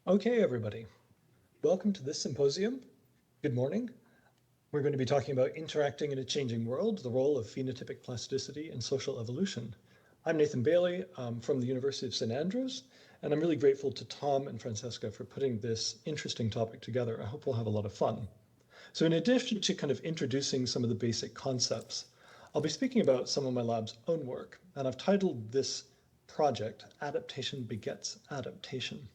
Okay, everybody, welcome to this symposium. Good morning. We're going to be talking about interacting in a changing world, the role of phenotypic plasticity and social evolution. I'm Nathan Bailey from the University of St. Andrews, and I'm really grateful to Tom and Francesca for putting this interesting topic together. I hope we'll have a lot of fun. So in addition to kind of introducing some of the basic concepts, I'll be speaking about some of my lab's own work, and I've titled this project, Adaptation Begets Adaptation.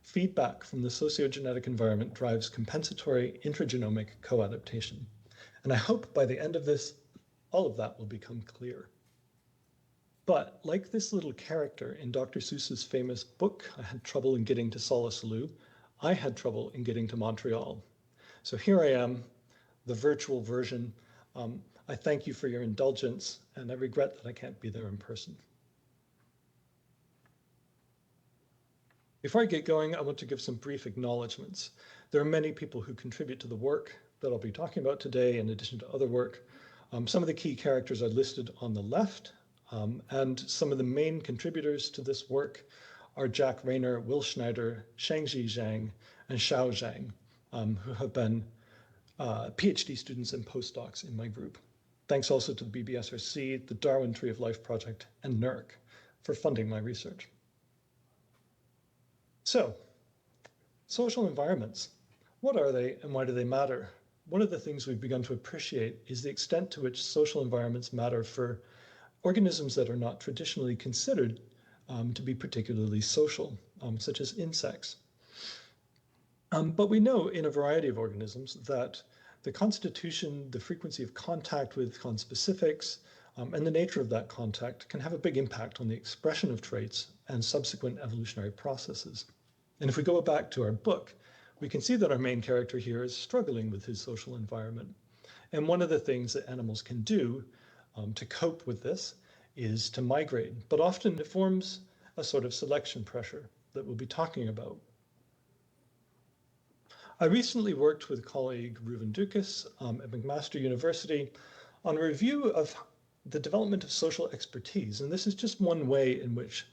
Feedback from the sociogenetic environment drives compensatory intragenomic co-adaptation. And I hope by the end of this, all of that will become clear. But like this little character in Dr. Seuss's famous book, I had trouble in getting to Solasaloo, I had trouble in getting to Montreal. So here I am, the virtual version. I thank you for your indulgence, and I regret that I can't be there in person. Before I get going, I want to give some brief acknowledgements. There are many people who contribute to the work that I'll be talking about today, in addition to other work. Some of the key characters are listed on the left, and some of the main contributors to this work are Jack Rayner, Will Schneider, Shangji Zhang, and Xiao Zhang, who have been PhD students and postdocs in my group. Thanks also to the BBSRC, the Darwin Tree of Life Project, and NERC for funding my research. So, social environments, what are they and why do they matter? One of the things we've begun to appreciate is the extent to which social environments matter for organisms that are not traditionally considered to be particularly social, such as insects. But we know in a variety of organisms that the constitution, the frequency of contact with conspecifics, and the nature of that contact can have a big impact on the expression of traits and subsequent evolutionary processes. And if we go back to our book, we can see that our main character here is struggling with his social environment. And one of the things that animals can do to cope with this is to migrate, but often it forms a sort of selection pressure that we'll be talking about. I recently worked with colleague Reuven Dukas at McMaster University on a review of the development of social expertise. And this is just one way in which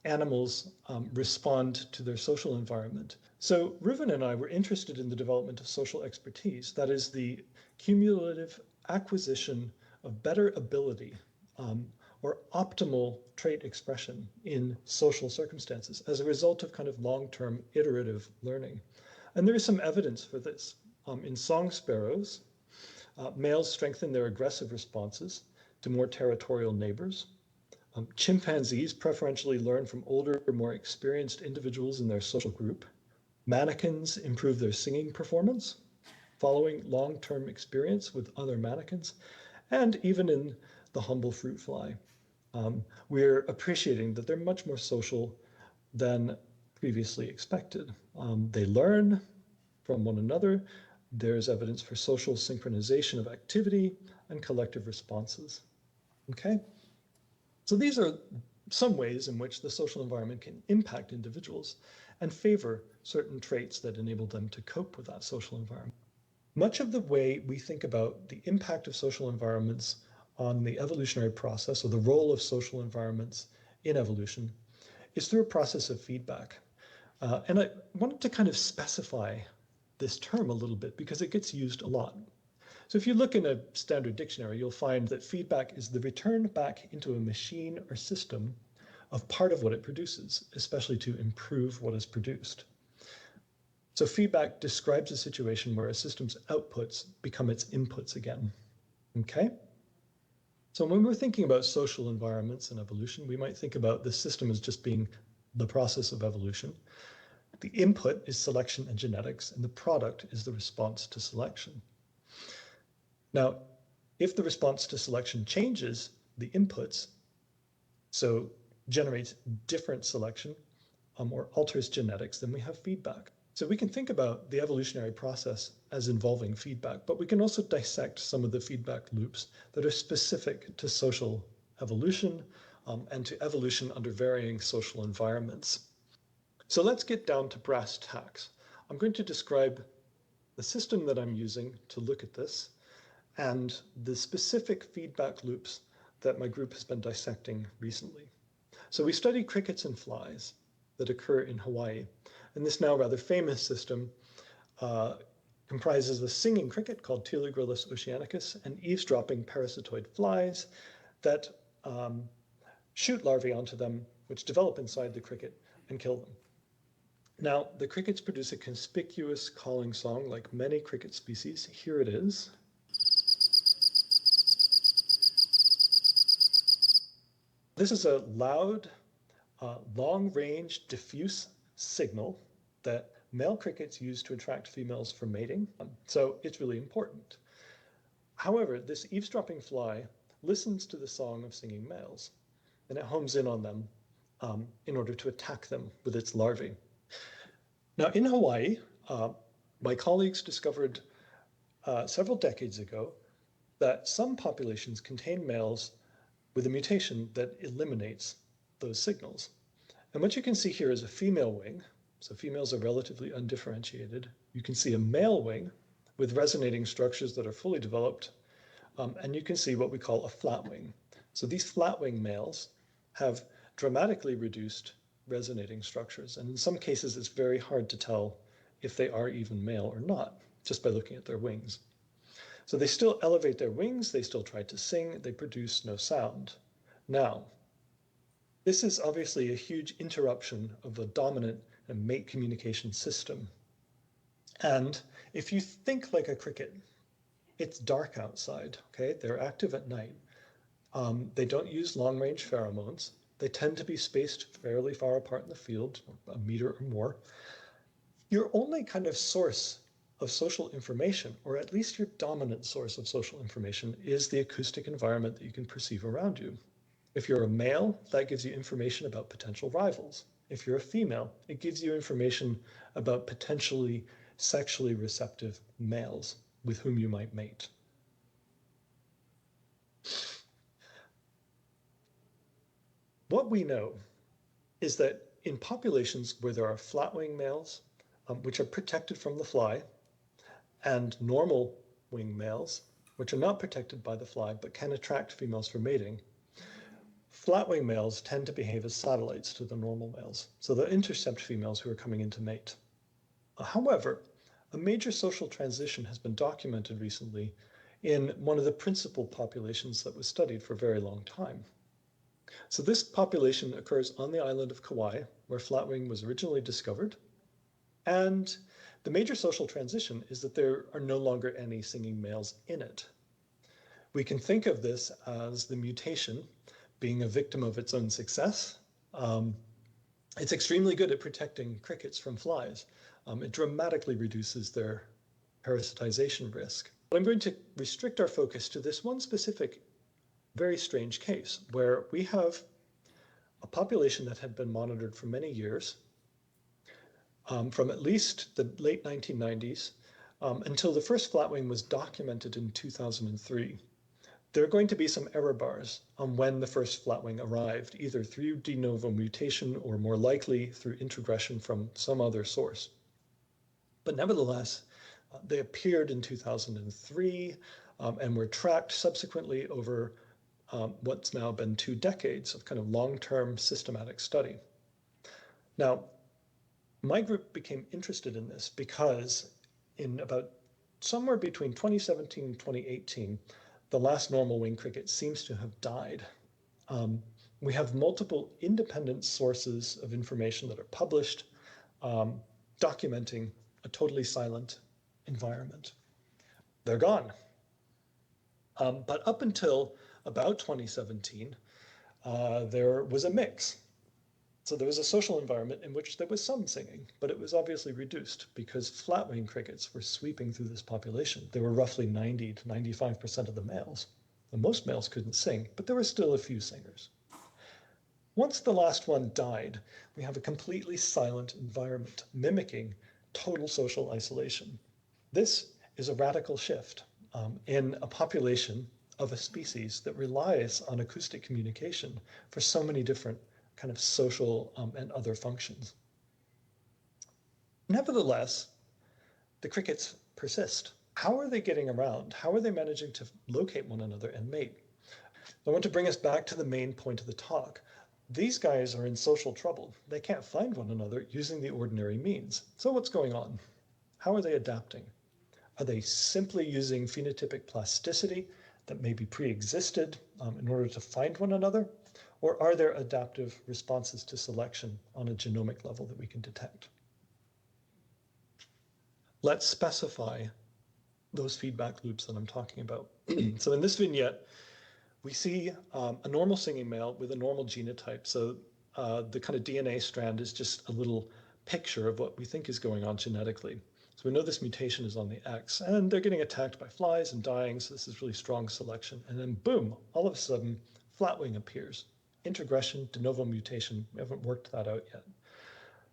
animals respond to their social environment. So Reuven and I were interested in the development of social expertise, that is the cumulative acquisition of better ability or optimal trait expression in social circumstances as a result of kind of long-term iterative learning. And there is some evidence for this. In song sparrows, males strengthen their aggressive responses to more territorial neighbors. Chimpanzees preferentially learn from older, more experienced individuals in their social group. Mannequins improve their singing performance following long-term experience with other mannequins. And even in the humble fruit fly, we're appreciating that they're much more social than previously expected. They learn from one another. There's evidence for social synchronization of activity and collective responses. Okay? So these are some ways in which the social environment can impact individuals and favor certain traits that enable them to cope with that social environment. Much of the way we think about the impact of social environments on the evolutionary process, or the role of social environments in evolution, is through a process of feedback. And I wanted to kind of specify this term a little bit because it gets used a lot. So if you look in a standard dictionary, you'll find that feedback is the return back into a machine or system of part of what it produces, especially to improve what is produced. So feedback describes a situation where a system's outputs become its inputs again. Okay? So when we're thinking about social environments and evolution, we might think about the system as just being the process of evolution. The input is selection and genetics, and the product is the response to selection. Now, if the response to selection changes the inputs, so generates different selection or alters genetics, then we have feedback. So we can think about the evolutionary process as involving feedback, but we can also dissect some of the feedback loops that are specific to social evolution and to evolution under varying social environments. So let's get down to brass tacks. I'm going to describe the system that I'm using to look at this and the specific feedback loops that my group has been dissecting recently. So we study crickets and flies. that occur in Hawaii. And this now rather famous system comprises a singing cricket called Telegrillus oceanicus and eavesdropping parasitoid flies that shoot larvae onto them, which develop inside the cricket and kill them. Now, the crickets produce a conspicuous calling song like many cricket species. Here it is. This is a loud, long-range, diffuse signal that male crickets use to attract females for mating. So it's really important. However, this eavesdropping fly listens to the song of singing males, and it homes in on them in order to attack them with its larvae. Now, in Hawaii, my colleagues discovered several decades ago that some populations contain males with a mutation that eliminates those signals. And what you can see here is a female wing. So females are relatively undifferentiated. You can see a male wing with resonating structures that are fully developed. And you can see what we call a flat wing. So these flat wing males have dramatically reduced resonating structures. And in some cases, it's very hard to tell if they are even male or not, just by looking at their wings. So they still elevate their wings, they still try to sing, they produce no sound. Now, this is obviously a huge interruption of the dominant and mate communication system. And if you think like a cricket, it's dark outside, okay? They're active at night. They don't use long-range pheromones. They tend to be spaced fairly far apart in the field, a meter or more. Your only kind of source of social information, or at least your dominant source of social information, is the acoustic environment that you can perceive around you. If you're a male, that gives you information about potential rivals. If you're a female, it gives you information about potentially sexually receptive males with whom you might mate. What we know is that in populations where there are flat-wing males, which are protected from the fly, and normal wing males, which are not protected by the fly but can attract females for mating, flat-wing males tend to behave as satellites to the normal males, so they'll intercept females who are coming in to mate. However, a major social transition has been documented recently in one of the principal populations that was studied for a very long time. So this population occurs on the island of Kauai, where flatwing was originally discovered. And the major social transition is that there are no longer any singing males in it. We can think of this as the mutation being a victim of its own success. It's extremely good at protecting crickets from flies. It dramatically reduces their parasitization risk. But I'm going to restrict our focus to this one specific, very strange case where we have a population that had been monitored for many years, from at least the late 1990s until the first flatwing was documented in 2003. There are going to be some error bars on when the first flatwing arrived, either through de novo mutation or more likely through introgression from some other source. But nevertheless, they appeared in 2003 and were tracked subsequently over what's now been 2 decades of kind of long-term systematic study. Now, my group became interested in this because in about somewhere between 2017 and 2018, the last normal wing cricket seems to have died. We have multiple independent sources of information that are published documenting a totally silent environment. They're gone. But up until about 2017, there was a mix. So there was a social environment in which there was some singing, but it was obviously reduced because flatwing crickets were sweeping through this population. There were roughly 90 to 95% of the males. And most males couldn't sing, but there were still a few singers. Once the last one died, we have a completely silent environment mimicking total social isolation. This is a radical shift in a population of a species that relies on acoustic communication for so many different kind of social and other functions. Nevertheless, the crickets persist. How are they getting around? How are they managing to locate one another and mate? I want to bring us back to the main point of the talk. these guys are in social trouble. They can't find one another using the ordinary means. So what's going on? How are they adapting? Are they simply using phenotypic plasticity that maybe pre-existed in order to find one another? Or are there adaptive responses to selection on a genomic level that we can detect? Let's specify those feedback loops that I'm talking about. So in this vignette, we see a normal singing male with a normal genotype. So the kind of DNA strand is just a little picture of what we think is going on genetically. So we know this mutation is on the X, and they're getting attacked by flies and dying, so this is really strong selection. And then boom, all of a sudden, flatwing appears. Introgression, de novo mutation, we haven't worked that out yet.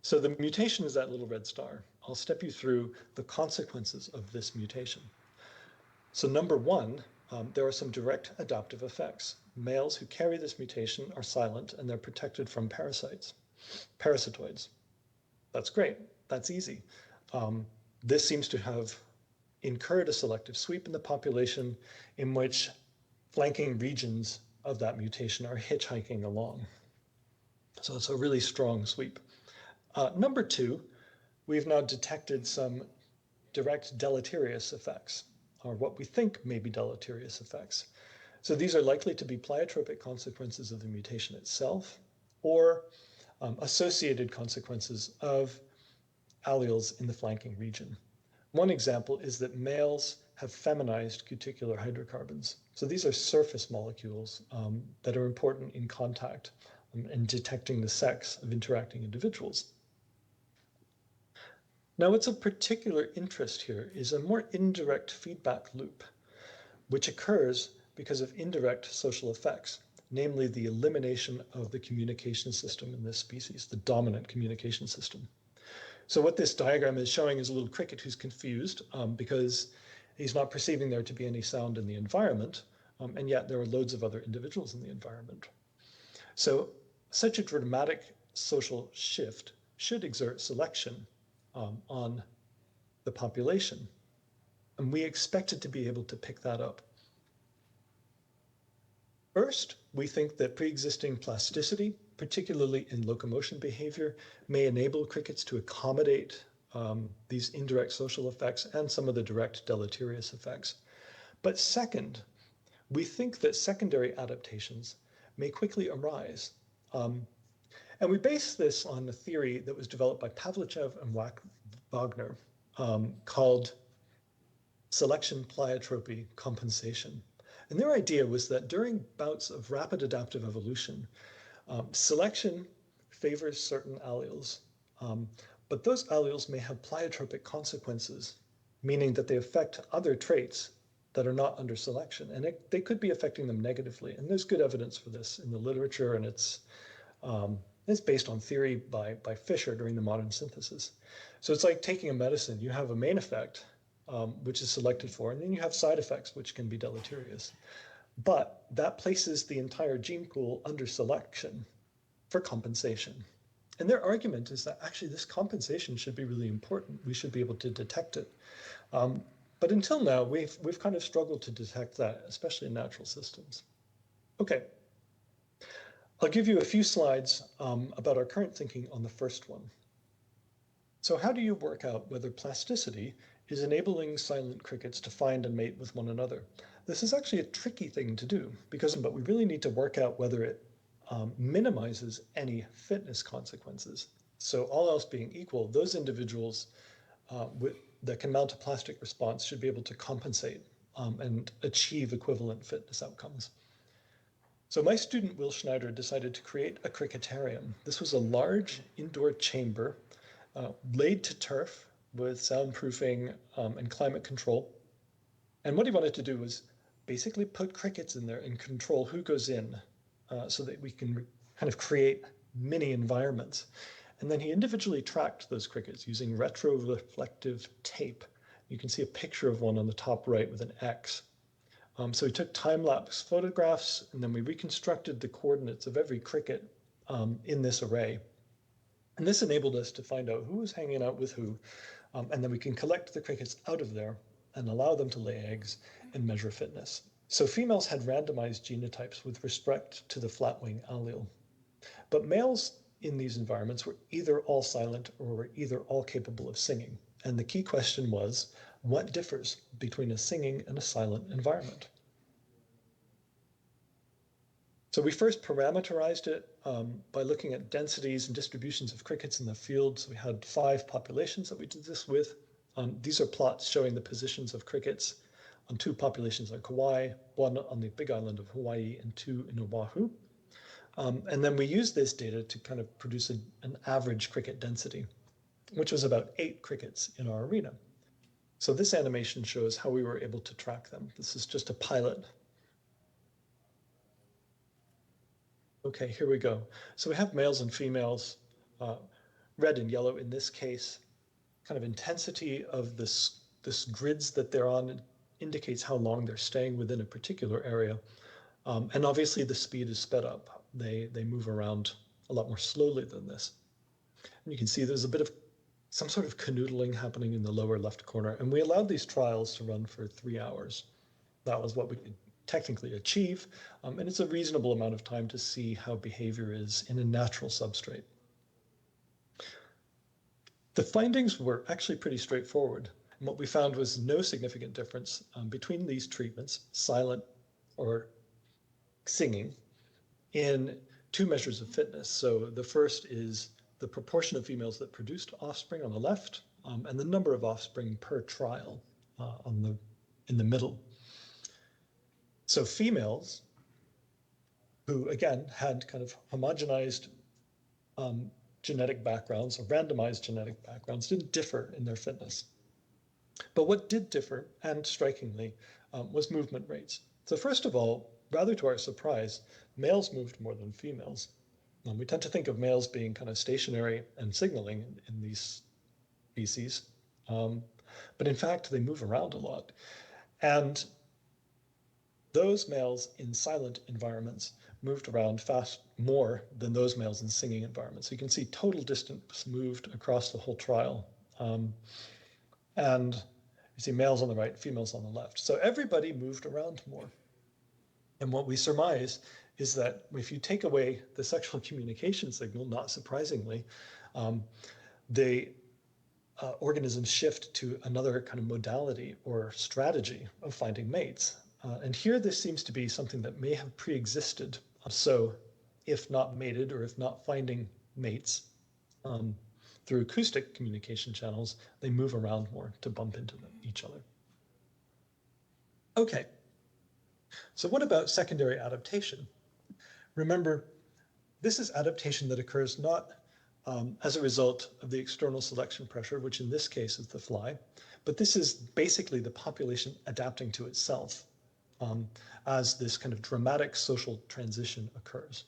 So the mutation is that little red star. I'll step you through the consequences of this mutation. So number one, there are some direct adaptive effects. Males who carry this mutation are silent and they're protected from parasitoids. That's great, that's easy. This seems to have incurred a selective sweep in the population in which flanking regions of that mutation are hitchhiking along. So it's a really strong sweep. Number two, we've now detected some direct deleterious effects, or what we think may be deleterious effects. So these are likely to be pleiotropic consequences of the mutation itself, or associated consequences of alleles in the flanking region. One example is that males have feminized cuticular hydrocarbons. So these are surface molecules that are important in contact and detecting the sex of interacting individuals. Now, what's of particular interest here is a more indirect feedback loop, which occurs because of indirect social effects, namely the elimination of the communication system in this species, the dominant communication system. So what this diagram is showing is a little cricket who's confused because he's not perceiving there to be any sound in the environment, and yet there are loads of other individuals in the environment. So such a dramatic social shift should exert selection on the population. And we expected to be able to pick that up. First, we think that pre-existing plasticity, particularly in locomotion behavior, may enable crickets to accommodate these indirect social effects and some of the direct deleterious effects. But second, we think that secondary adaptations may quickly arise. And we base this on a theory that was developed by Pavlichev and Wagner called selection pleiotropy compensation. And their idea was that during bouts of rapid adaptive evolution, selection favors certain alleles, but those alleles may have pleiotropic consequences, meaning that they affect other traits that are not under selection, and they could be affecting them negatively. And there's good evidence for this in the literature, and it's based on theory by Fisher during the modern synthesis. So it's like taking a medicine. You have a main effect, which is selected for, and then you have side effects, which can be deleterious. But that places the entire gene pool under selection for compensation. And their argument is that actually this compensation should be really important. We should be able to detect it. But until now, we've kind of struggled to detect that, especially in natural systems. Okay. I'll give you a few slides about our current thinking on the first one. So how do you work out whether plasticity is enabling silent crickets to find and mate with one another? This is actually a tricky thing to do, but we really need to work out whether it minimizes any fitness consequences. So all else being equal, those individuals that can mount a plastic response should be able to compensate and achieve equivalent fitness outcomes. So my student, Will Schneider, decided to create a cricketarium. This was a large indoor chamber laid to turf with soundproofing and climate control. And what he wanted to do was basically put crickets in there and control who goes in so that we can kind of create mini environments. And then he individually tracked those crickets using retroreflective tape. You can see a picture of one on the top right with an X. So we took time-lapse photographs, and then we reconstructed the coordinates of every cricket in this array. And this enabled us to find out who was hanging out with who, and then we can collect the crickets out of there and allow them to lay eggs and measure fitness. So females had randomized genotypes with respect to the flatwing allele. But males in these environments were either all silent or were either all capable of singing. And the key question was, what differs between a singing and a silent environment? So we first parameterized it by looking at densities and distributions of crickets in the field. So we had 5 populations that we did this with. These are plots showing the positions of crickets on 2 populations on Kauai, 1 on the Big Island of Hawaii and 2 in Oahu. And then we used this data to kind of produce an average cricket density, which was about 8 crickets in our arena. So this animation shows how we were able to track them. This is just a pilot. Okay, here we go. So we have males and females, red and yellow in this case. Kind of intensity of this grids that they're on indicates how long they're staying within a particular area. And obviously the speed is sped up. They move around a lot more slowly than this. And you can see there's a bit of some sort of canoodling happening in the lower left corner. And we allowed these trials to run for 3 hours. That was what we could technically achieve. And it's a reasonable amount of time to see how behavior is in a natural substrate. The findings were actually pretty straightforward. And what we found was no significant difference between these treatments, silent or singing, in 2 measures of fitness. So the first is the proportion of females that produced offspring on the left, and the number of offspring per trial in the middle. So females who, again, had kind of homogenized genetic backgrounds or randomized genetic backgrounds didn't differ in their fitness. But what did differ, and strikingly, was movement rates. So first of all, rather to our surprise, males moved more than females. We tend to think of males being kind of stationary and signaling in these species. But in fact, they move around a lot. And those males in silent environments moved around fast more than those males in singing environments. So you can see total distance moved across the whole trial. And you see males on the right, females on the left. So everybody moved around more. And what we surmise is that if you take away the sexual communication signal, not surprisingly, the organisms shift to another kind of modality or strategy of finding mates. And here this seems to be something that may have pre-existed. So if not mated or if not finding mates through acoustic communication channels, they move around more to bump into each other. Okay, so what about secondary adaptation? Remember, this is adaptation that occurs not as a result of the external selection pressure, which in this case is the fly, but this is basically the population adapting to itself as this kind of dramatic social transition occurs.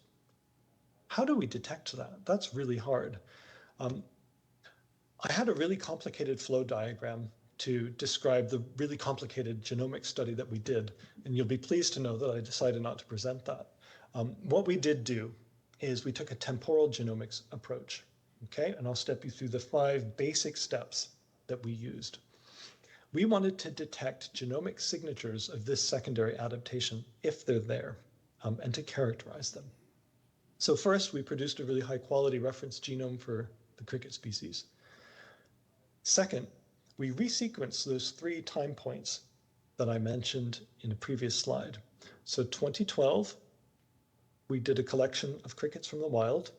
How do we detect that? That's really hard. I had a really complicated flow diagram to describe the really complicated genomic study that we did, and you'll be pleased to know that I decided not to present that. What we did do is we took a temporal genomics approach, okay? And I'll step you through the 5 basic steps that we used. We wanted to detect genomic signatures of this secondary adaptation if they're there, and to characterize them. So first, we produced a really high quality reference genome for the cricket species. Second, we resequenced those 3 time points that I mentioned in a previous slide. So 2012, we did a collection of crickets from the wild.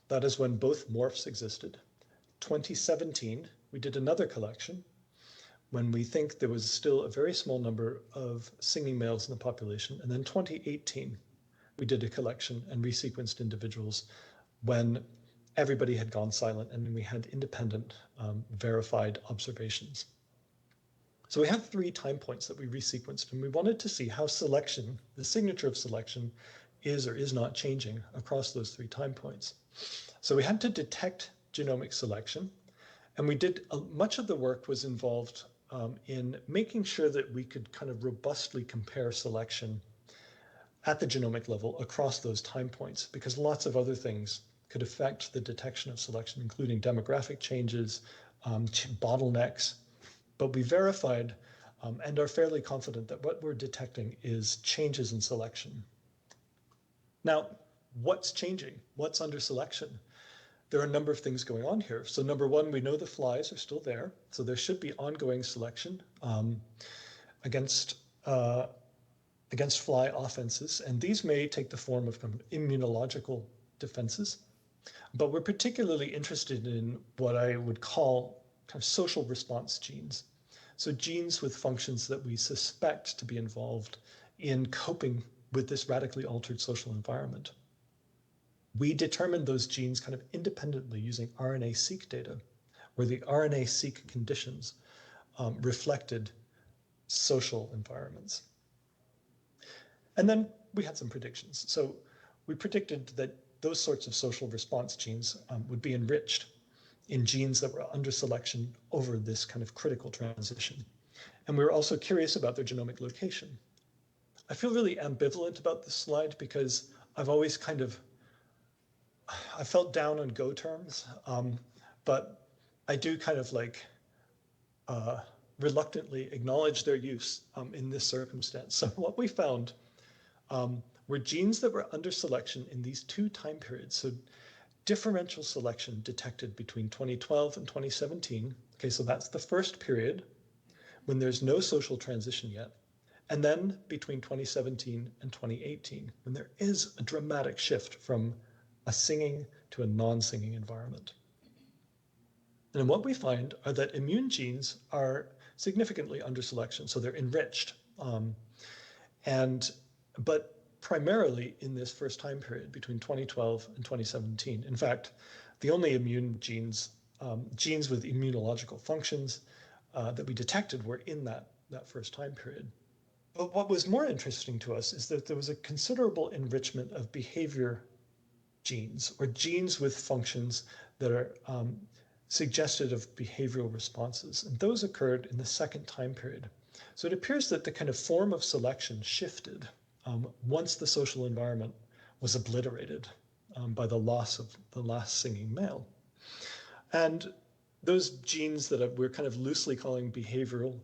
That is when both morphs existed. 2017, we did another collection when we think there was still a very small number of singing males in the population. And then 2018, we did a collection and resequenced individuals when everybody had gone silent and we had independent verified observations. So we have 3 time points that we resequenced, and we wanted to see how selection, the signature of selection, is or is not changing across those 3 time points. So we had to detect genomic selection, and we did much of the work was involved in making sure that we could kind of robustly compare selection at the genomic level across those time points, because lots of other things could affect the detection of selection, including demographic changes, bottlenecks. But we verified and are fairly confident that what we're detecting is changes in selection. Now, what's changing? What's under selection? There are a number of things going on here. So number one, we know the flies are still there. So there should be ongoing selection against fly offenses. And these may take the form of immunological defenses. But we're particularly interested in what I would call kind of social response genes. So genes with functions that we suspect to be involved in coping with this radically altered social environment. We determined those genes kind of independently using RNA-seq data, where the RNA-seq conditions reflected social environments. And then we had some predictions. So we predicted that those sorts of social response genes would be enriched in genes that were under selection over this kind of critical transition. And we were also curious about their genomic location. I feel really ambivalent about this slide because I've always I felt down on Go terms, but I do kind of reluctantly acknowledge their use in this circumstance. So what we found were genes that were under selection in these two time periods. So differential selection detected between 2012 and 2017. Okay, so that's the first period when there's no social transition yet. And then between 2017 and 2018, when there is a dramatic shift from a singing to a non-singing environment. And what we find are that immune genes are significantly under selection, so they're enriched. But primarily in this first time period between 2012 and 2017. In fact, the only immune genes with immunological functions that we detected were in that first time period. But what was more interesting to us is that there was a considerable enrichment of behavior genes, or genes with functions that are suggestive of behavioral responses. And those occurred in the second time period. So it appears that the kind of form of selection shifted once the social environment was obliterated by the loss of the last singing male. And those genes that we're kind of loosely calling behavioral,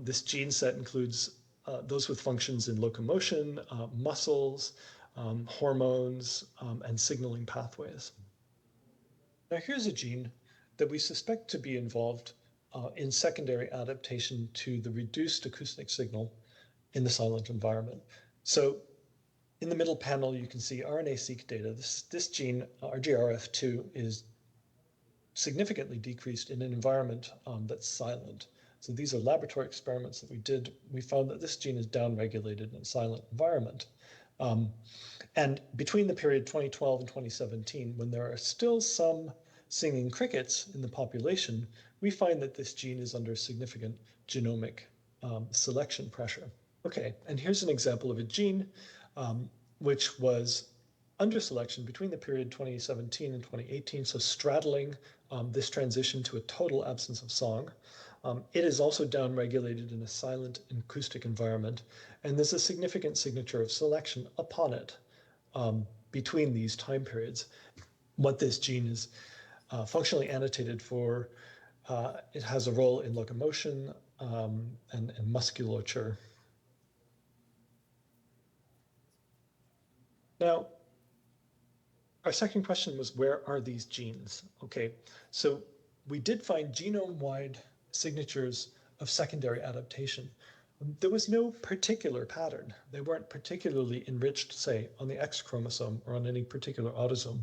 this gene set includes those with functions in locomotion, muscles, hormones, and signaling pathways. Now here's a gene that we suspect to be involved in secondary adaptation to the reduced acoustic signal in the silent environment. So in the middle panel, you can see RNA-seq data. This gene, RGRF2, is significantly decreased in an environment that's silent. So these are laboratory experiments that we did. We found that this gene is downregulated in a silent environment. And between the period 2012 and 2017, when there are still some singing crickets in the population, we find that this gene is under significant genomic selection pressure. Okay, and here's an example of a gene which was under selection between the period 2017 and 2018, so straddling this transition to a total absence of song. It is also downregulated in a silent acoustic environment, and there's a significant signature of selection upon it between these time periods. What this gene is functionally annotated for, it has a role in locomotion and musculature. Now, our second question was, where are these genes? Okay, so we did find genome-wide signatures of secondary adaptation. There was no particular pattern. They weren't particularly enriched, say, on the X chromosome or on any particular autosome.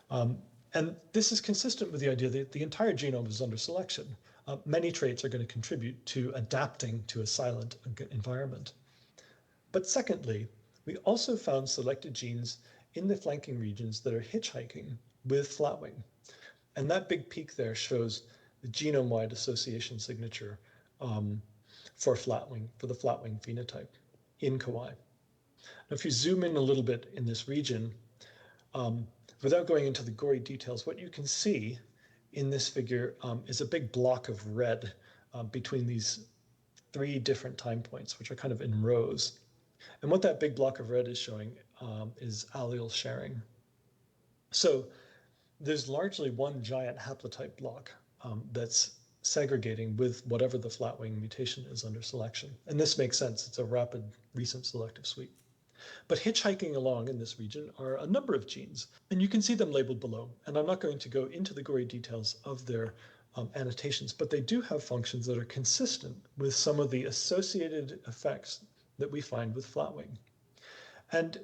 And this is consistent with the idea that the entire genome is under selection. Many traits are going to contribute to adapting to a silent environment. But secondly, we also found selected genes in the flanking regions that are hitchhiking with flatwing. And that big peak there shows the genome-wide association signature for the flatwing phenotype in Kauai. Now, if you zoom in a little bit in this region, without going into the gory details, what you can see in this figure is a big block of red between these three different time points, which are kind of in rows. And what that big block of red is showing is allele sharing. So there's largely one giant haplotype block that's segregating with whatever the flatwing mutation is under selection. And this makes sense. It's a rapid recent selective sweep. But hitchhiking along in this region are a number of genes, and you can see them labeled below. And I'm not going to go into the gory details of their annotations, but they do have functions that are consistent with some of the associated effects that we find with flatwing. And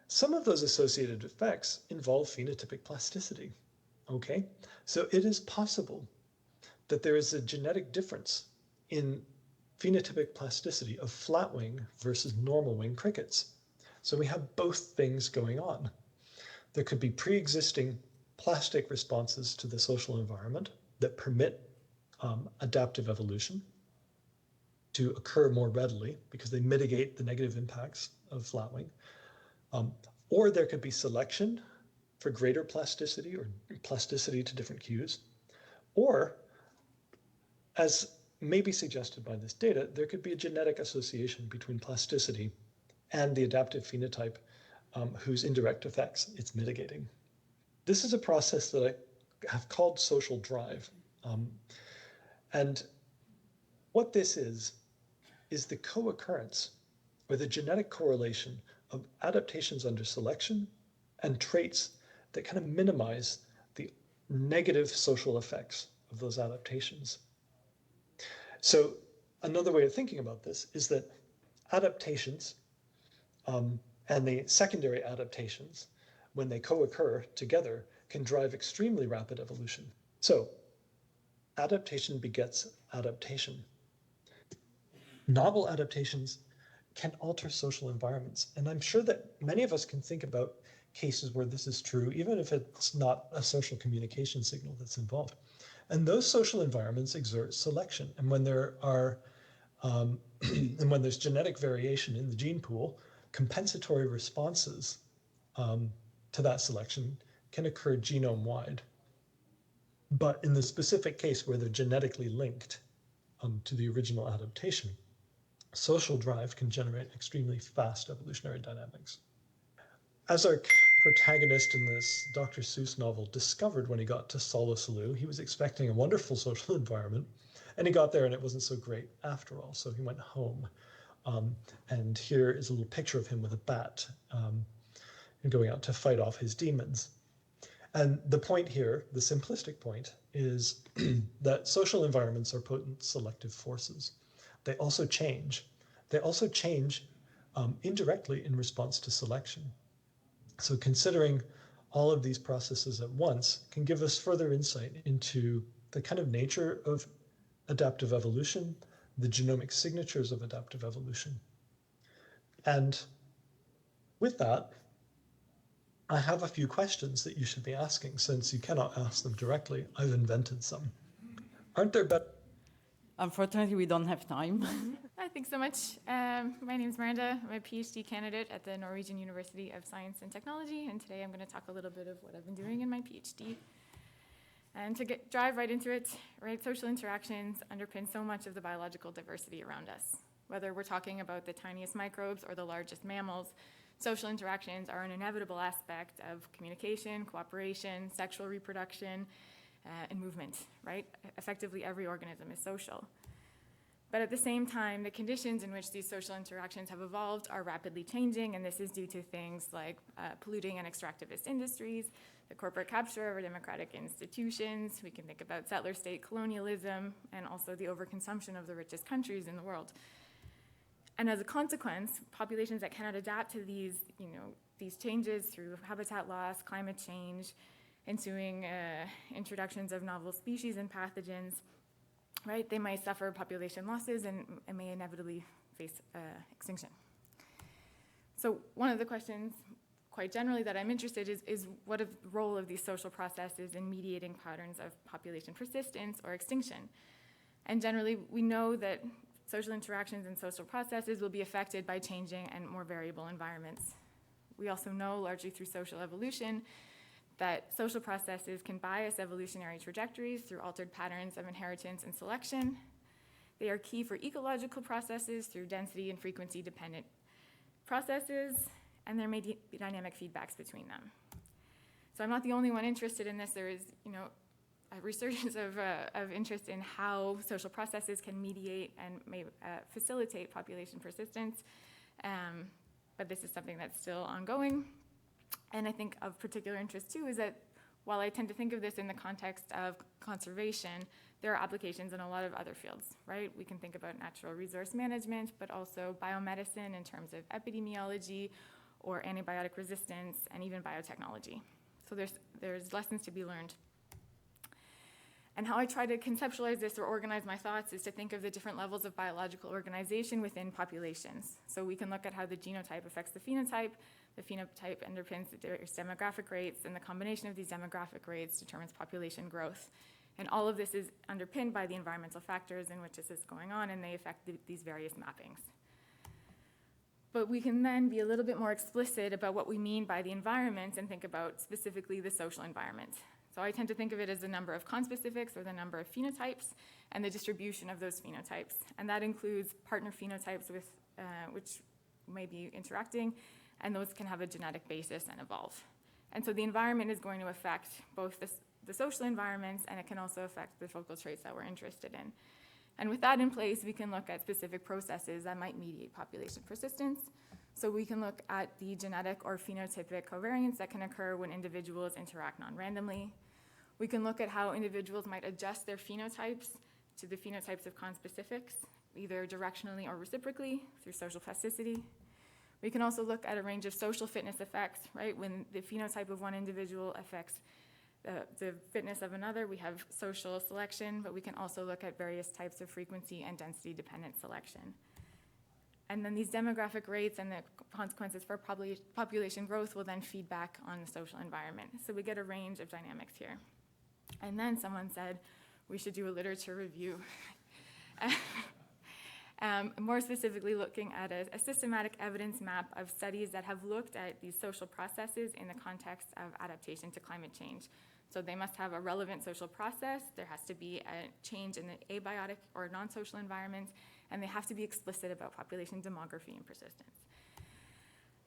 some of those associated effects involve phenotypic plasticity. Okay, so it is possible that there is a genetic difference in phenotypic plasticity of flatwing versus normal wing crickets. So we have both things going on. There could be pre-existing plastic responses to the social environment that permit adaptive evolution to occur more readily because they mitigate the negative impacts of flatwing. Or there could be selection for greater plasticity or plasticity to different cues. Or, as may be suggested by this data, there could be a genetic association between plasticity and the adaptive phenotype whose indirect effects it's mitigating. This is a process that I have called social drive. And what this is the co-occurrence or the genetic correlation of adaptations under selection and traits that kind of minimize the negative social effects of those adaptations. So another way of thinking about this is that adaptations and the secondary adaptations, when they co-occur together, can drive extremely rapid evolution. So adaptation begets adaptation. Novel adaptations can alter social environments. And I'm sure that many of us can think about cases where this is true, even if it's not a social communication signal that's involved. And those social environments exert selection. And when there are, and when there's genetic variation in the gene pool, compensatory responses to that selection can occur genome-wide. But in the specific case where they're genetically linked to the original adaptation, social drive can generate extremely fast evolutionary dynamics. As our protagonist in this Dr. Seuss novel discovered when he got to Solosalu, he was expecting a wonderful social environment, and he got there and it wasn't so great after all, so he went home. And here is a little picture of him with a bat and going out to fight off his demons. And the point here, the simplistic point, is that social environments are potent selective forces. They also change. They also change indirectly in response to selection. So considering all of these processes at once can give us further insight into the kind of nature of adaptive evolution, the genomic signatures of adaptive evolution. And with that, I have a few questions that you should be asking. Since you cannot ask them directly, I've invented some. Aren't there better? Unfortunately, we don't have time. Thanks so much. My name is Myranda. I'm a PhD candidate at the Norwegian University of Science and Technology, and today I'm going to talk a little bit of what I've been doing in my PhD. And to drive right into it, right, social interactions underpin so much of the biological diversity around us. Whether we're talking about the tiniest microbes or the largest mammals, social interactions are an inevitable aspect of communication, cooperation, sexual reproduction, and movement, right? Effectively, every organism is social. But at the same time, the conditions in which these social interactions have evolved are rapidly changing, and this is due to things like polluting and extractivist industries, the corporate capture of our democratic institutions. We can think about settler state colonialism, and also the overconsumption of the richest countries in the world. And as a consequence, populations that cannot adapt to these changes through habitat loss, climate change, ensuing introductions of novel species and pathogens, right? They might suffer population losses and may inevitably face extinction. So one of the questions, quite generally, that I'm interested in is what is the role of these social processes in mediating patterns of population persistence or extinction? And generally, we know that social interactions and social processes will be affected by changing and more variable environments. We also know, largely through social evolution, that social processes can bias evolutionary trajectories through altered patterns of inheritance and selection. They are key for ecological processes through density and frequency dependent processes, and there may be dynamic feedbacks between them. So I'm not the only one interested in this. There is, a resurgence of interest in how social processes can mediate and may facilitate population persistence. but this is something that's still ongoing. And I think of particular interest too is that while I tend to think of this in the context of conservation, there are applications in a lot of other fields, right? We can think about natural resource management, but also biomedicine in terms of epidemiology or antibiotic resistance, and even biotechnology. So there's lessons to be learned. And how I try to conceptualize this or organize my thoughts is to think of the different levels of biological organization within populations. So we can look at how the genotype affects the phenotype underpins the various demographic rates, and the combination of these demographic rates determines population growth. And all of this is underpinned by the environmental factors in which this is going on, and they affect these various mappings. But we can then be a little bit more explicit about what we mean by the environment and think about specifically the social environment. So I tend to think of it as the number of conspecifics, or the number of phenotypes, and the distribution of those phenotypes. And that includes partner phenotypes with, which may be interacting, and those can have a genetic basis and evolve. And so the environment is going to affect both the social environments, and it can also affect the focal traits that we're interested in. And with that in place, we can look at specific processes that might mediate population persistence. So we can look at the genetic or phenotypic covariance that can occur when individuals interact non-randomly. We can look at how individuals might adjust their phenotypes to the phenotypes of conspecifics, either directionally or reciprocally through social plasticity. We can also look at a range of social fitness effects, right? When the phenotype of one individual affects the fitness of another, we have social selection, but we can also look at various types of frequency and density dependent selection. And then these demographic rates and the consequences for population growth will then feed back on the social environment. So we get a range of dynamics here. And then someone said we should do a literature review. More specifically looking at a systematic evidence map of studies that have looked at these social processes in the context of adaptation to climate change. So they must have a relevant social process, there has to be a change in the abiotic or non-social environment, and they have to be explicit about population demography and persistence.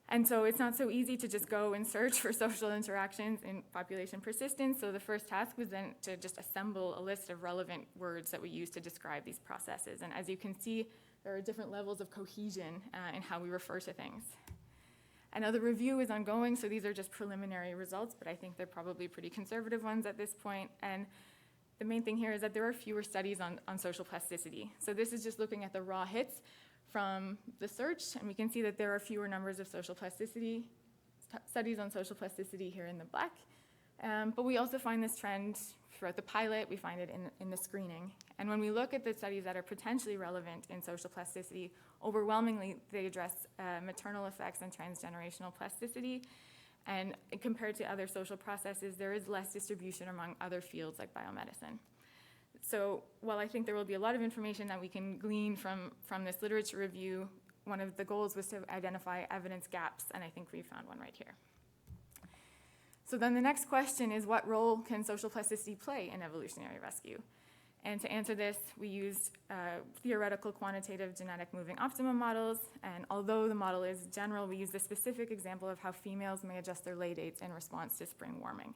And so it's not so easy to just go and search for social interactions in population persistence. So the first task was then to just assemble a list of relevant words that we use to describe these processes. And as you can see, there are different levels of cohesion in how we refer to things. And now the review is ongoing, so these are just preliminary results, but I think they're probably pretty conservative ones at this point. And the main thing here is that there are fewer studies on social plasticity. So this is just looking at the raw hits from the search, and we can see that there are fewer numbers of social plasticity, studies on social plasticity here in the black. But we also find this trend throughout the pilot, we find it in the screening. And when we look at the studies that are potentially relevant in social plasticity, overwhelmingly they address maternal effects and transgenerational plasticity. And compared to other social processes, there is less distribution among other fields like biomedicine. So while I think there will be a lot of information that we can glean from this literature review, one of the goals was to identify evidence gaps, and I think we found one right here. So then the next question is, what role can social plasticity play in evolutionary rescue? And to answer this, we used theoretical quantitative genetic moving optimum models, and although the model is general, we use a specific example of how females may adjust their lay dates in response to spring warming.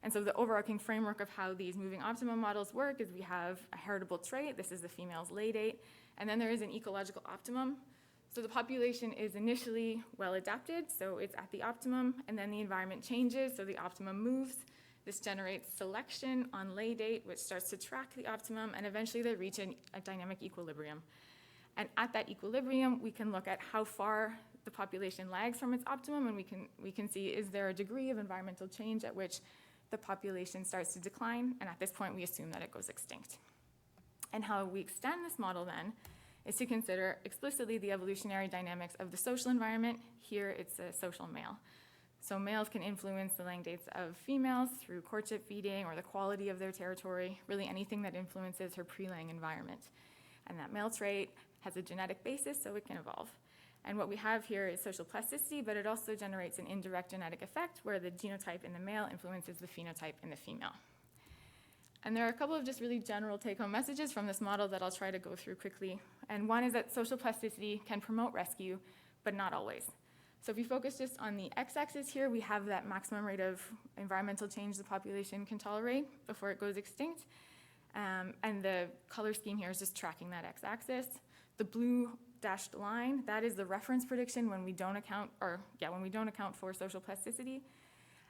And so the overarching framework of how these moving optimum models work is we have a heritable trait, this is the female's lay date, and then there is an ecological optimum. So the population is initially well adapted, so it's at the optimum, and then the environment changes, so the optimum moves. This generates selection on lay date, which starts to track the optimum, and eventually they reach a dynamic equilibrium. And at that equilibrium, we can look at how far the population lags from its optimum, and we can see, is there a degree of environmental change at which the population starts to decline, and at this point we assume that it goes extinct. And how we extend this model then is to consider explicitly the evolutionary dynamics of the social environment. Here it's a social male. So males can influence the laying dates of females through courtship feeding or the quality of their territory, really anything that influences her pre-laying environment. And that male trait has a genetic basis, so it can evolve. And what we have here is social plasticity, but it also generates an indirect genetic effect where the genotype in the male influences the phenotype in the female. And there are a couple of just really general take-home messages from this model that I'll try to go through quickly. And one is that social plasticity can promote rescue, but not always. So if we focus just on the x-axis here, we have that maximum rate of environmental change the population can tolerate before it goes extinct. And the color scheme here is just tracking that x-axis. The blue dashed line, that is the reference prediction when we don't account for social plasticity.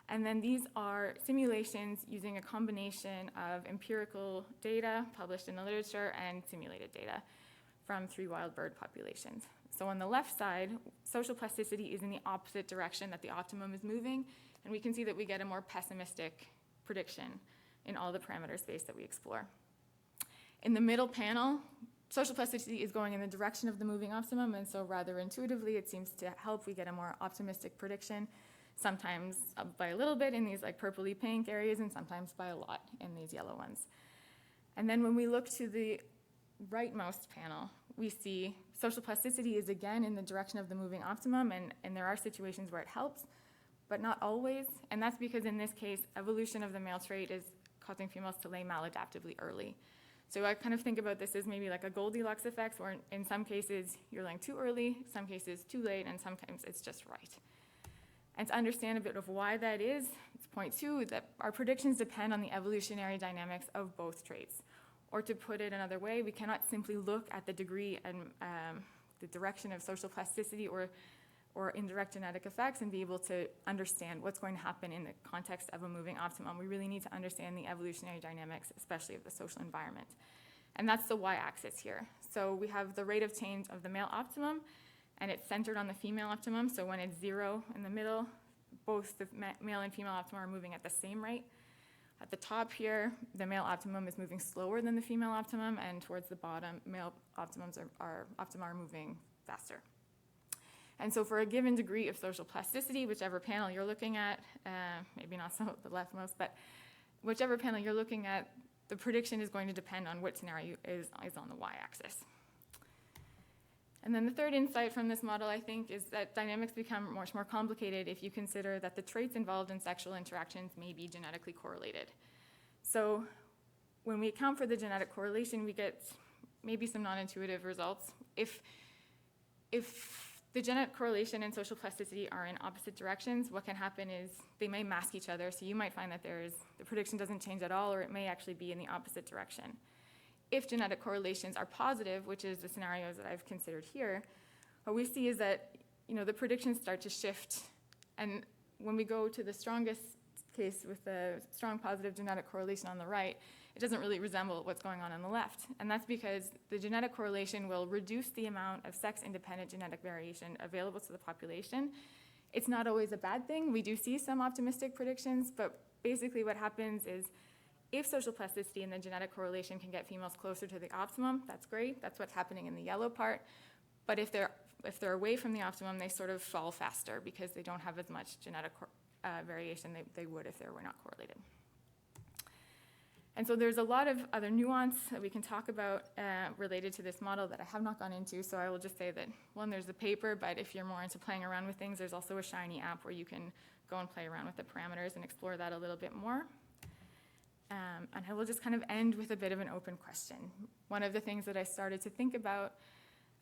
And then these are simulations using a combination of empirical data published in the literature and simulated data from 3 wild bird populations. So on the left side, social plasticity is in the opposite direction that the optimum is moving, and we can see that we get a more pessimistic prediction in all the parameter space that we explore. In the middle panel, social plasticity is going in the direction of the moving optimum, and so rather intuitively, it seems to help. We get a more optimistic prediction, sometimes by a little bit in these like purpley pink areas, and sometimes by a lot in these yellow ones. And then when we look to the rightmost panel, we see social plasticity is again in the direction of the moving optimum, and there are situations where it helps, but not always. And that's because in this case, evolution of the male trait is causing females to lay maladaptively early. So I kind of think about this as maybe like a Goldilocks effect, where in some cases you're laying too early, some cases too late, and sometimes it's just right. And to understand a bit of why that is, it's point 2, that our predictions depend on the evolutionary dynamics of both traits. Or to put it another way, we cannot simply look at the degree and the direction of social plasticity or indirect genetic effects and be able to understand what's going to happen in the context of a moving optimum. We really need to understand the evolutionary dynamics, especially of the social environment. And that's the y-axis here. So we have the rate of change of the male optimum, and it's centered on the female optimum. So when it's 0 in the middle, both the male and female optimum are moving at the same rate. At the top here, the male optimum is moving slower than the female optimum, and towards the bottom, male optima are moving faster. And so for a given degree of social plasticity, whichever panel you're looking at, maybe not so the leftmost, but whichever panel you're looking at, the prediction is going to depend on what scenario is on the y-axis. And then the third insight from this model, I think, is that dynamics become much more complicated if you consider that the traits involved in sexual interactions may be genetically correlated. So when we account for the genetic correlation, we get maybe some non-intuitive results. If the genetic correlation and social plasticity are in opposite directions, what can happen is they may mask each other. So you might find that the prediction doesn't change at all, or it may actually be in the opposite direction. If genetic correlations are positive, which is the scenarios that I've considered here, what we see is that the predictions start to shift. And when we go to the strongest case with the strong positive genetic correlation on the right, it doesn't really resemble what's going on the left. And that's because the genetic correlation will reduce the amount of sex-independent genetic variation available to the population. It's not always a bad thing. We do see some optimistic predictions, but basically what happens is if social plasticity and the genetic correlation can get females closer to the optimum, that's great. That's what's happening in the yellow part. But if they're away from the optimum, they sort of fall faster because they don't have as much genetic variation they would if they were not correlated. And so there's a lot of other nuance that we can talk about related to this model that I have not gone into. So I will just say that, one, there's the paper, but if you're more into playing around with things, there's also a Shiny app where you can go and play around with the parameters and explore that a little bit more. And I will just kind of end with a bit of an open question. One of the things that I started to think about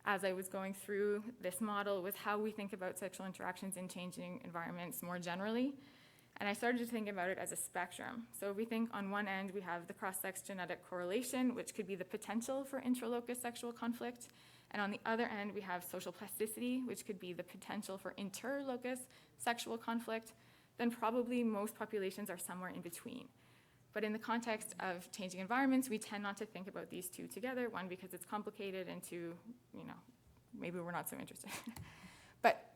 as I was going through this model was how we think about sexual interactions in changing environments more generally. And I started to think about it as a spectrum. So we think on one end we have the cross-sex genetic correlation, which could be the potential for intralocus sexual conflict. And on the other end we have social plasticity, which could be the potential for interlocus sexual conflict. Then probably most populations are somewhere in between. But in the context of changing environments, we tend not to think about these two together. One, because it's complicated, and two, maybe we're not so interested. But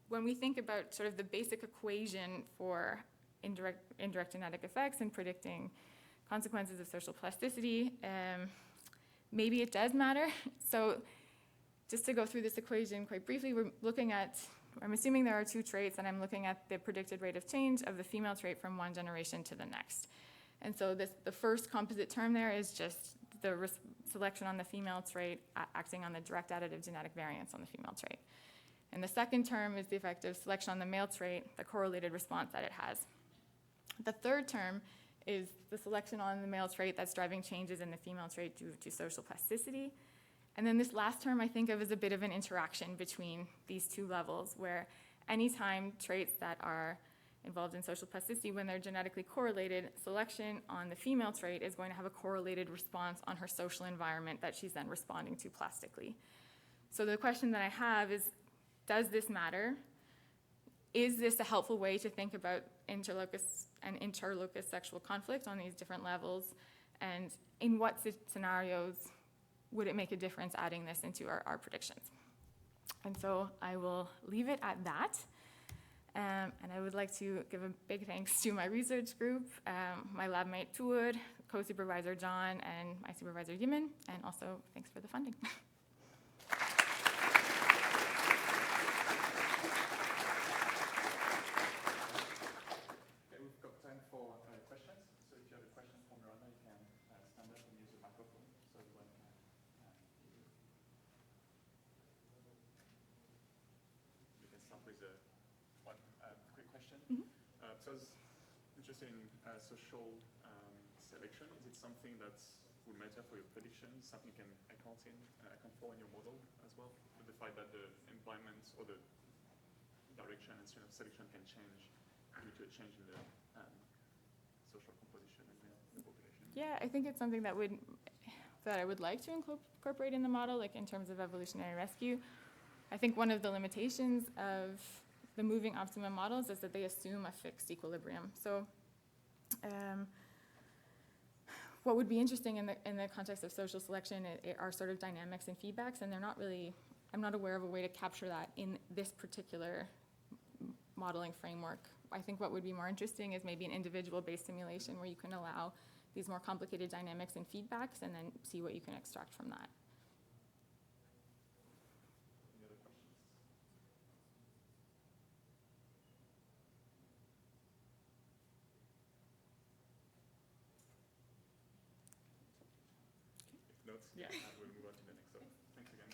when we think about sort of the basic equation for indirect genetic effects and predicting consequences of social plasticity, maybe it does matter. So just to go through this equation quite briefly, I'm assuming there are two traits, and I'm looking at the predicted rate of change of the female trait from one generation to the next. And so the first composite term there is just the selection on the female trait acting on the direct additive genetic variance on the female trait. And the second term is the effect of selection on the male trait, the correlated response that it has. The third term is the selection on the male trait that's driving changes in the female trait due to social plasticity. And then this last term I think of as a bit of an interaction between these two levels, where anytime traits that are involved in social plasticity, when they're genetically correlated, selection on the female trait is going to have a correlated response on her social environment that she's then responding to plastically. So the question that I have is, does this matter? Is this a helpful way to think about interlocus and interlocus sexual conflict on these different levels? And in what scenarios would it make a difference adding this into our predictions? And so I will leave it at that. And I would like to give a big thanks to my research group, my lab mate Tuud, co-supervisor John, and my supervisor Yimin, and also thanks for the funding. Okay, we've got time for questions. So if you have a question for Myranda, you can stand up and use the microphone so everyone can hear you. We can start with one quick question. So I was interested in social selection. Is it something that would matter for your predictions, something you can account for in your model as well? With the fact that the environment or the direction and of selection can change due to a change in the social composition in the population? Yeah, I think it's something that I would like to incorporate in the model, like in terms of evolutionary rescue. I think one of the limitations of the moving optimum models is that they assume a fixed equilibrium. So what would be interesting in the context of social selection are sort of dynamics and feedbacks, and I'm not aware of a way to capture that in this particular modeling framework. I think what would be more interesting is maybe an individual-based simulation where you can allow these more complicated dynamics and feedbacks and then see what you can extract from that. Any other questions? If not, we'll move on to the next one. Thanks again.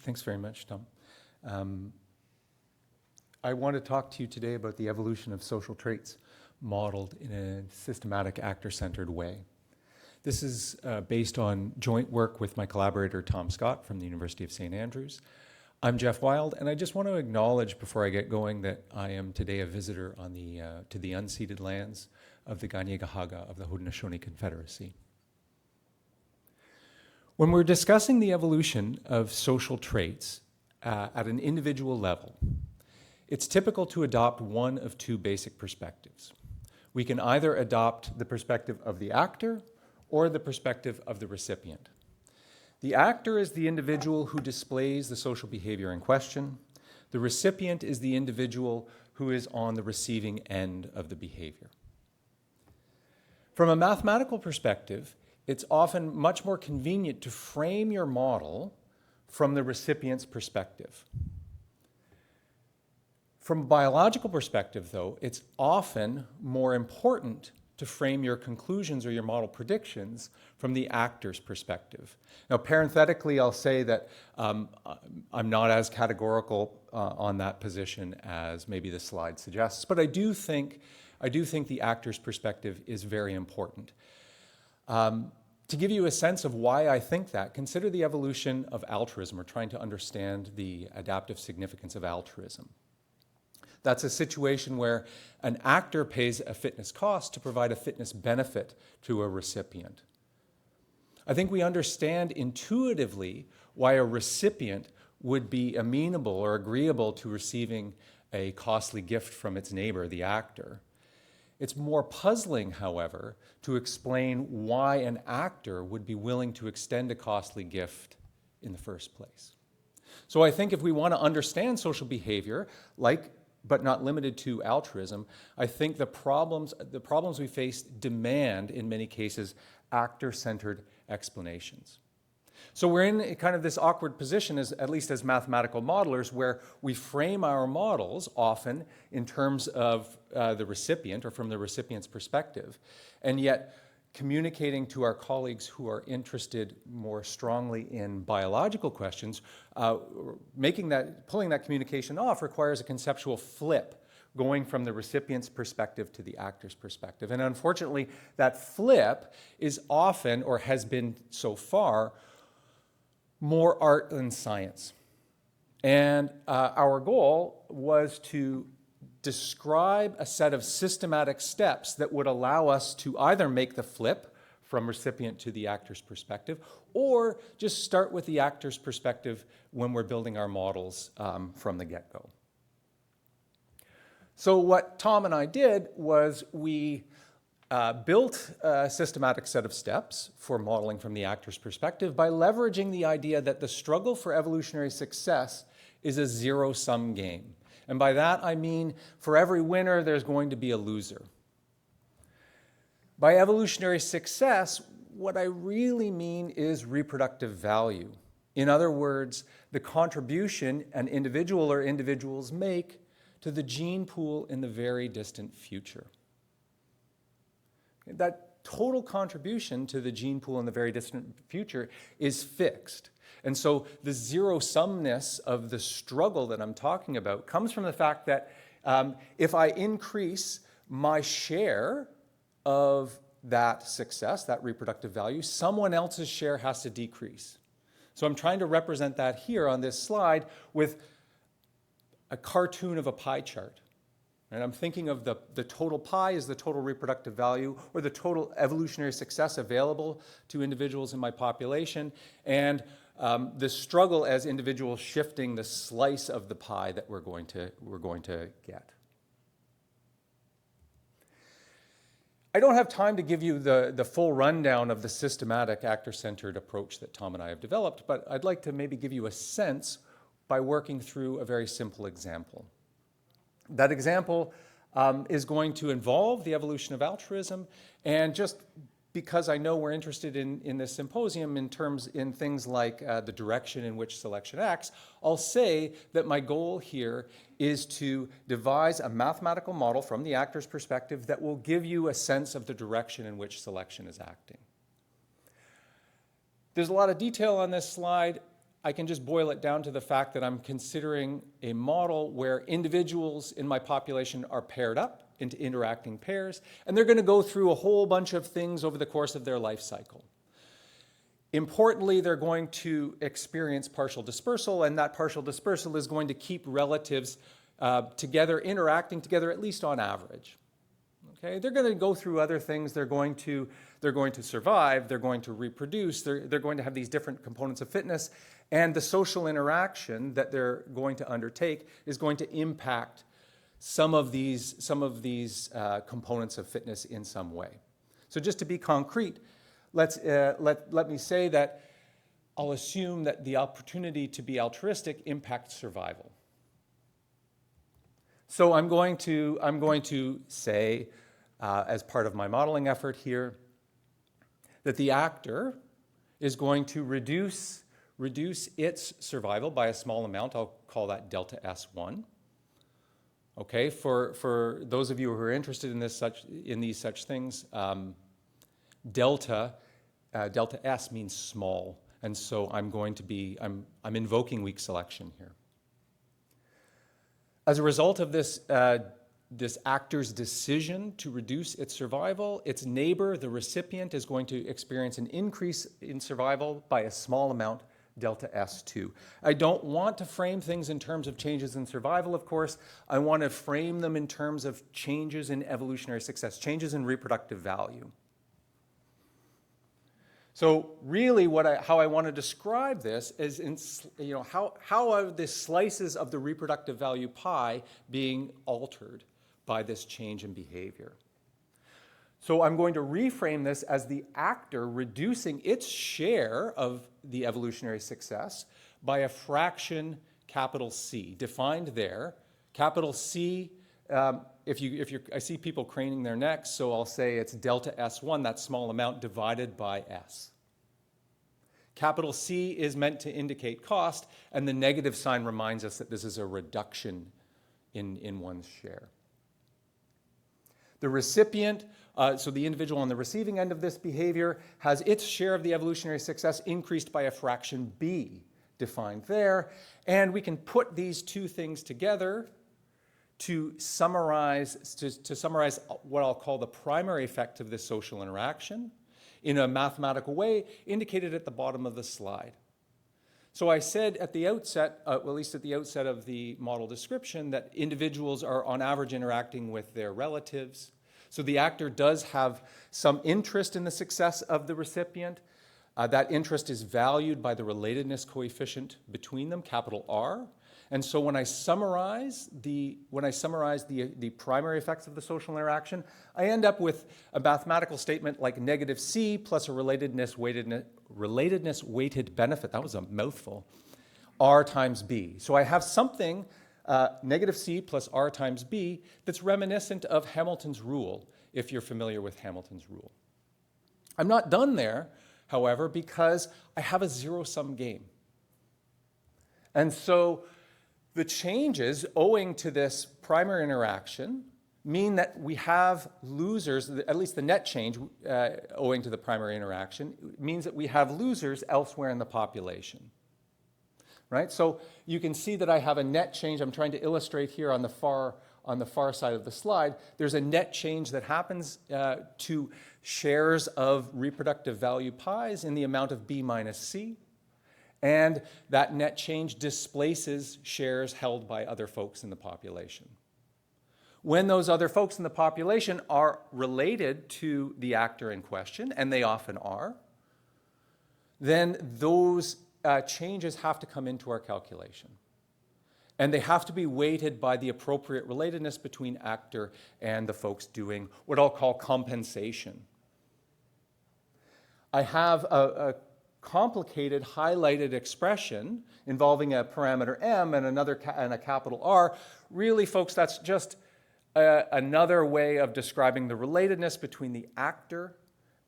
Thanks very much, Tom. I want to talk to you today about the evolution of social traits modeled in a systematic actor-centered way. This is based on joint work with my collaborator Tom Scott from the University of St. Andrews. I'm Geoff Wild, and I just want to acknowledge before I get going that I am today a visitor on to the unceded lands of the Kanien'kehá:ka of the Haudenosaunee Confederacy. When we're discussing the evolution of social traits at an individual level, it's typical to adopt one of two basic perspectives. We can either adopt the perspective of the actor or the perspective of the recipient. The actor is the individual who displays the social behavior in question. The recipient is the individual who is on the receiving end of the behavior. From a mathematical perspective, it's often much more convenient to frame your model from the recipient's perspective. From a biological perspective, though, it's often more important to frame your conclusions or your model predictions from the actor's perspective. Now, parenthetically, I'll say that I'm not as categorical on that position as maybe the slide suggests, but I do think the actor's perspective is very important. To give you a sense of why I think that, consider the evolution of altruism, or trying to understand the adaptive significance of altruism. That's a situation where an actor pays a fitness cost to provide a fitness benefit to a recipient. I think we understand intuitively why a recipient would be amenable or agreeable to receiving a costly gift from its neighbor, the actor. It's more puzzling, however, to explain why an actor would be willing to extend a costly gift in the first place. So I think if we want to understand social behavior, but not limited to altruism, I think the problems we face demand, in many cases, actor-centered explanations. So we're in kind of this awkward position, at least as mathematical modelers, where we frame our models often in terms of the recipient or from the recipient's perspective, and yet communicating to our colleagues who are interested more strongly in biological questions, pulling that communication off requires a conceptual flip, going from the recipient's perspective to the actor's perspective. And unfortunately, that flip is often, or has been so far, more art than science. And our goal was to describe a set of systematic steps that would allow us to either make the flip from recipient to the actor's perspective, or just start with the actor's perspective when we're building our models from the get-go. So what Tom and I did was we built a systematic set of steps for modeling from the actor's perspective by leveraging the idea that the struggle for evolutionary success is a zero-sum game. And by that I mean for every winner there's going to be a loser. By evolutionary success, what I really mean is reproductive value. In other words, the contribution an individual or individuals make to the gene pool in the very distant future. That total contribution to the gene pool in the very distant future is fixed. And so the zero-sumness of the struggle that I'm talking about comes from the fact that if I increase my share of that success, that reproductive value, someone else's share has to decrease. So I'm trying to represent that here on this slide with a cartoon of a pie chart. And I'm thinking of the total pie as the total reproductive value or the total evolutionary success available to individuals in my population, and the struggle as individuals shifting the slice of the pie that we're going to get. I don't have time to give you the full rundown of the systematic actor-centered approach that Tom and I have developed, but I'd like to maybe give you a sense by working through a very simple example. That example is going to involve the evolution of altruism, and just because I know we're interested in this symposium in things like the direction in which selection acts, I'll say that my goal here is to devise a mathematical model from the actor's perspective that will give you a sense of the direction in which selection is acting. There's a lot of detail on this slide. I can just boil it down to the fact that I'm considering a model where individuals in my population are paired up into interacting pairs, and they're going to go through a whole bunch of things over the course of their life cycle. Importantly, they're going to experience partial dispersal, and that partial dispersal is going to keep relatives together, interacting together, at least on average. Okay? They're going to go through other things. They're going to survive. They're going to reproduce. They're going to have these different components of fitness, and the social interaction that they're going to undertake is going to impact some of these components of fitness in some way. So just to be concrete, let me say that I'll assume that the opportunity to be altruistic impacts survival. So I'm going to say, as part of my modeling effort here, that the actor is going to reduce its survival by a small amount. I'll call that delta S1. Okay, for those of you who are interested in these such things, delta S means small, and so I'm invoking weak selection here. As a result of this actor's decision to reduce its survival, its neighbor, the recipient, is going to experience an increase in survival by a small amount, delta S2. I don't want to frame things in terms of changes in survival, of course. I want to frame them in terms of changes in evolutionary success, changes in reproductive value. So really how I want to describe this is how are the slices of the reproductive value pie being altered by this change in behavior. So I'm going to reframe this as the actor reducing its share of the evolutionary success by a fraction, capital C, defined there. Capital C, I see people craning their necks, so I'll say it's delta S1, that small amount, divided by S. Capital C is meant to indicate cost, and the negative sign reminds us that this is a reduction in one's share. The recipient, so the individual on the receiving end of this behavior, has its share of the evolutionary success increased by a fraction B, defined there. And we can put these two things together to summarize what I'll call the primary effect of this social interaction in a mathematical way indicated at the bottom of the slide. So I said at the outset, well, at least at the outset of the model description, that individuals are on average interacting with their relatives. So the actor does have some interest in the success of the recipient. That interest is valued by the relatedness coefficient between them, capital R. And so when I summarize the primary effects of the social interaction, I end up with a mathematical statement like negative C plus a relatedness weighted benefit, that was a mouthful, R times B. So I have something, negative C plus R times B, that's reminiscent of Hamilton's rule, if you're familiar with Hamilton's rule. I'm not done there, however, because I have a zero-sum game. And so the changes owing to this primary interaction mean that we have losers, at least the net change owing to the primary interaction, means that we have losers elsewhere in the population. Right? So you can see that I have a net change. I'm trying to illustrate here on the far side of the slide. There's a net change that happens to shares of reproductive value pies in the amount of B minus C. And that net change displaces shares held by other folks in the population. When those other folks in the population are related to the actor in question, and they often are, then those changes have to come into our calculation. And they have to be weighted by the appropriate relatedness between actor and the folks doing what I'll call compensation. I have a complicated highlighted expression involving a parameter M and a capital R. Really, folks, that's just another way of describing the relatedness between the actor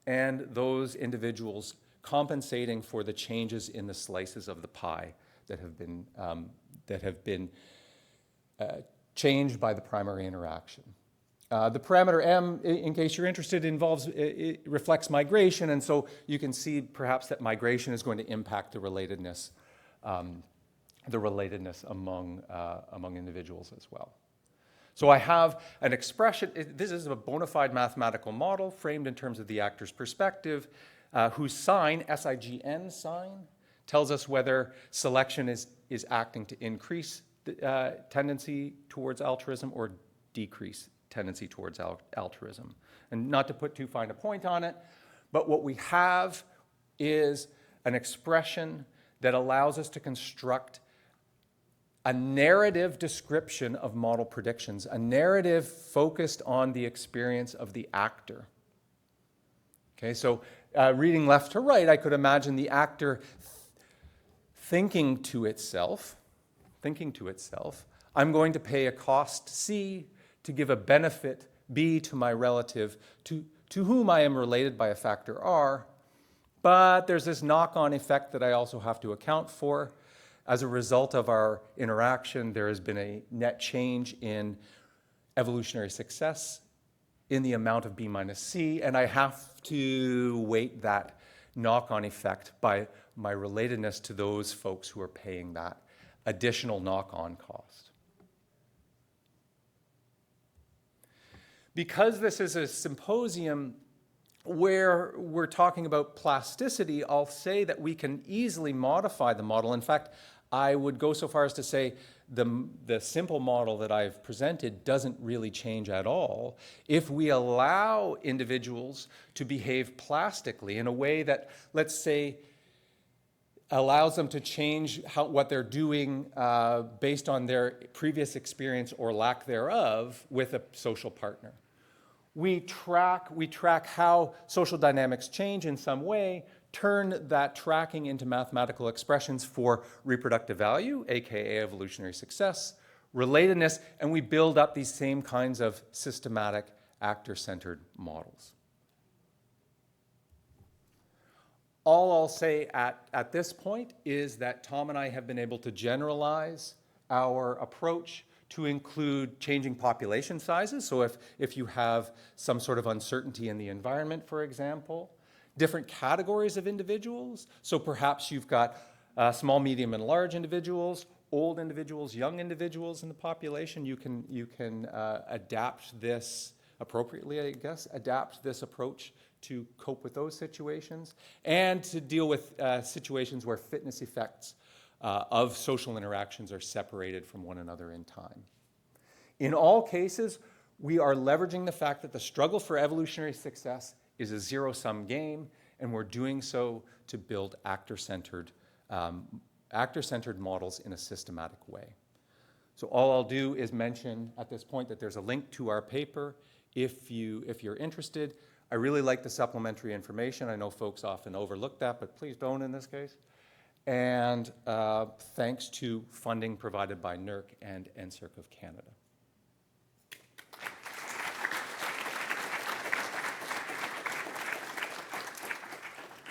and those individuals compensating for the changes in the slices of the pie that have been changed by the primary interaction. The parameter M, in case you're interested, it reflects migration, and so you can see perhaps that migration is going to impact the relatedness among individuals as well. So I have an expression. This is a bona fide mathematical model framed in terms of the actor's perspective, whose sign, SIGN sign, tells us whether selection is acting to increase the tendency towards altruism or decrease tendency towards altruism. And not to put too fine a point on it, but what we have is an expression that allows us to construct a narrative description of model predictions, a narrative focused on the experience of the actor. Okay, so reading left to right, I could imagine the actor thinking to itself, I'm going to pay a cost C to give a benefit B to my relative to whom I am related by a factor R, but there's this knock-on effect that I also have to account for. As a result of our interaction, there has been a net change in evolutionary success in the amount of B minus C, and I have to weight that knock-on effect by my relatedness to those folks who are paying that additional knock-on cost. Because this is a symposium where we're talking about plasticity, I'll say that we can easily modify the model. In fact, I would go so far as to say the simple model that I've presented doesn't really change at all if we allow individuals to behave plastically in a way that, let's say, allows them to change what they're doing based on their previous experience or lack thereof with a social partner. We track how social dynamics change in some way, turn that tracking into mathematical expressions for reproductive value, aka evolutionary success, relatedness, and we build up these same kinds of systematic actor-centered models. All I'll say at this point is that Tom and I have been able to generalize our approach to include changing population sizes. So if you have some sort of uncertainty in the environment, for example, different categories of individuals. So perhaps you've got small, medium, and large individuals, old individuals, young individuals in the population. You can adapt this appropriately, I guess, adapt this approach to cope with those situations and to deal with situations where fitness effects of social interactions are separated from one another in time. In all cases, we are leveraging the fact that the struggle for evolutionary success is a zero-sum game, and we're doing so to build actor-centered models in a systematic way. So all I'll do is mention at this point that there's a link to our paper if you're interested. I really like the supplementary information. I know folks often overlook that, but please don't in this case. And thanks to funding provided by NERC and NSERC of Canada.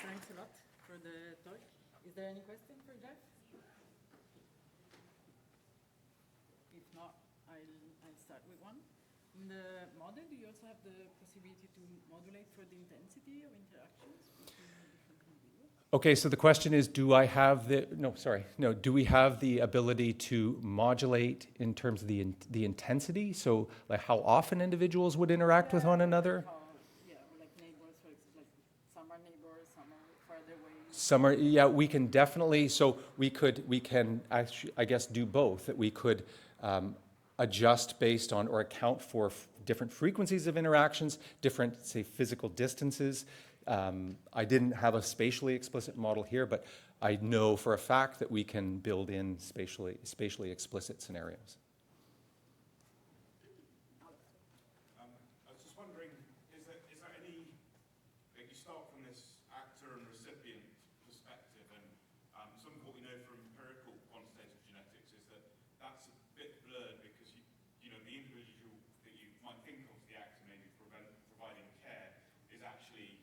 Thanks a lot for the talk. Is there any question for Geoff? If not, I'll start with one. In the model, do you also have the possibility to modulate for the intensity of interactions between different individuals? Okay, so the question is, do we have the ability to modulate in terms of the intensity? So like how often individuals would interact with one another? Yeah, or like neighbors, for example, like some are neighbors, some are farther away. Some are, yeah, we can definitely, so we can actually, I guess, do both, that we could adjust based on or account for different frequencies of interactions, different, say, physical distances. I didn't have a spatially explicit model here, but I know for a fact that we can build in spatially explicit scenarios. I was just wondering, is there any, like you start from this actor and recipient perspective, and some of what we know from empirical quantitative genetics is that that's a bit blurred because you know the individual that you might think of as the actor maybe providing care is actually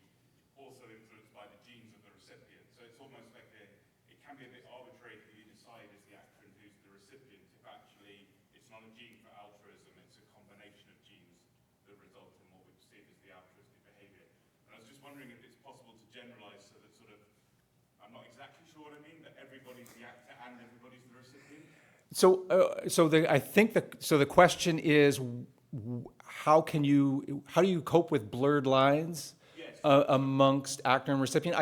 also influenced by the genes of the recipient. So it's almost like it can be a bit arbitrary who you decide is the actor and who's the recipient if actually it's not a gene for altruism, it's a combination of genes that result in what we perceive as the altruistic behavior. And I was just wondering if it's possible to generalize so that sort of, I'm not exactly sure what I mean, that everybody's the actor and everybody's the recipient. I think the question is, how do you cope with blurred lines amongst actor and recipient?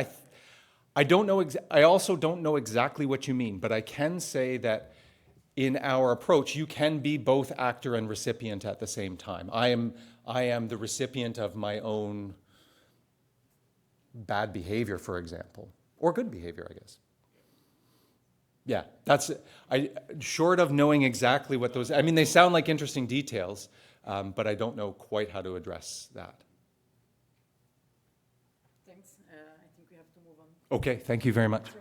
I don't know. I also don't know exactly what you mean, but I can say that in our approach, you can be both actor and recipient at the same time. I am the recipient of my own bad behavior, for example, or good behavior, I guess. Yeah, short of knowing exactly what those, I mean, they sound like interesting details, but I don't know quite how to address that. Thanks. I think we have to move on. Okay, thank you very much. Sure.